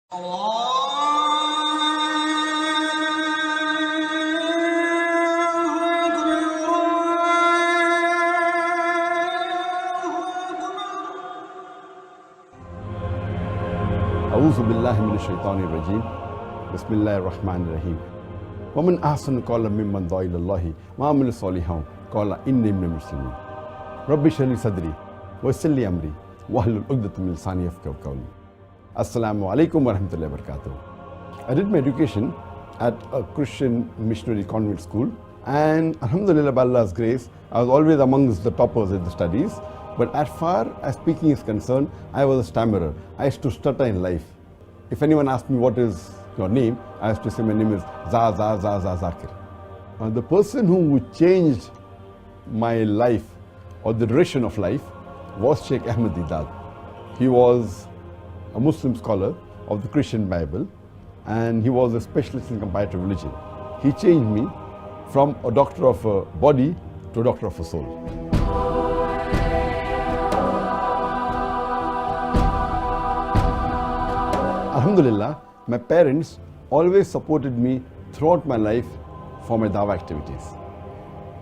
أعوذ بالله من الشيطان الرجيم بسم الله الرحمن الرحيم ومن أحسن قولا ممن دعا إلى الله وعمل صالحا قال إني من المسلمين رب اشرح لي صدري ويسر لي أمري واحلل عقدة من لساني يفقهوا قولي. Assalamu alaikum wa rahmatullahi wa barakatuh. I did my education at a Christian missionary convent school, and alhamdulillah, by Allah's grace, I was always amongst the toppers in the studies. But as far as speaking is concerned, I was a stammerer. I used to stutter in life. If anyone asked me what is your name, I used to say my name is Zakir. The person who changed my life or the direction of life was Sheikh Ahmad. He was a Muslim scholar of the Christian Bible, and he was a specialist in comparative religion. He changed me from a doctor of a body to a doctor of a soul. Alhamdulillah, my parents always supported me throughout my life for my dawah activities.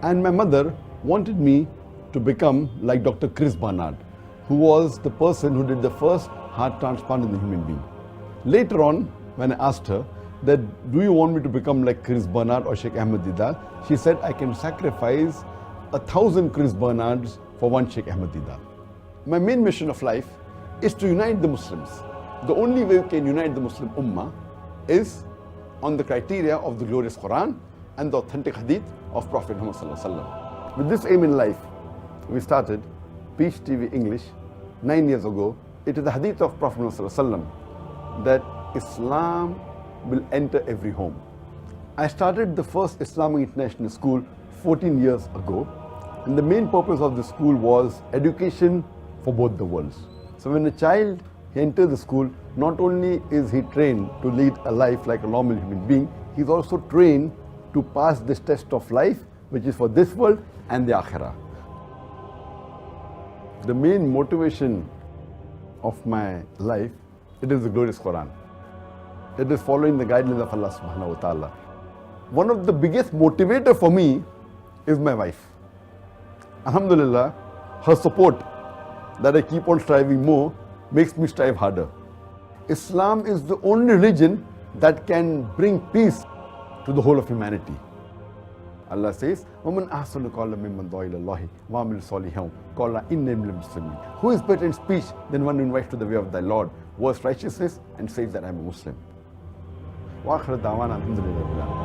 And my mother wanted me to become like Dr. Chris Barnard, who was the person who did the first heart transplant in the human being. Later on, when I asked her that, do you want me to become like Chris Barnard or Sheikh Ahmad Didat? She said, I can sacrifice 1,000 Chris Barnards for one Sheikh Ahmad Didat. My main mission of life is to unite the Muslims. The only way we can unite the Muslim Ummah is on the criteria of the glorious Quran and the authentic hadith of Prophet Muhammad Sallallahu Alaihi Wasallam. With this aim in life, we started Peace TV English 9 years ago. It is the hadith of Prophet Muhammad Sallallahu Alaihi Wasallam that Islam will enter every home. I started the first Islamic International School 14 years ago, and the main purpose of the school was education for both the worlds. So when a child enters the school, not only is he trained to lead a life like a normal human being, he is also trained to pass this test of life, which is for this world and the Akhirah. The main motivation of my life, it is the glorious Quran. It is following the guidelines of Allah subhanahu wa ta'ala. One of the biggest motivator for me is my wife. Alhamdulillah, her support that I keep on striving more makes me strive harder. Islam is the only religion that can bring peace to the whole of humanity. Allah says, وَمَنْ أَحْسَنُ قَوْلًا مِمَّنْ دَعَا إِلَى اللَّهِ وَعَمِلَ صَالِحًا قَالَ إِنِّي مِنَ الْمُسْلِمِينَ. Who is better in speech than one who invites to the way of thy Lord, works righteousness, and says that I am a Muslim? وَآخِرُ دَعْوَانَا الْحَمْدُ لِلَّهِ رَبِّ الْعَالَمِينَ.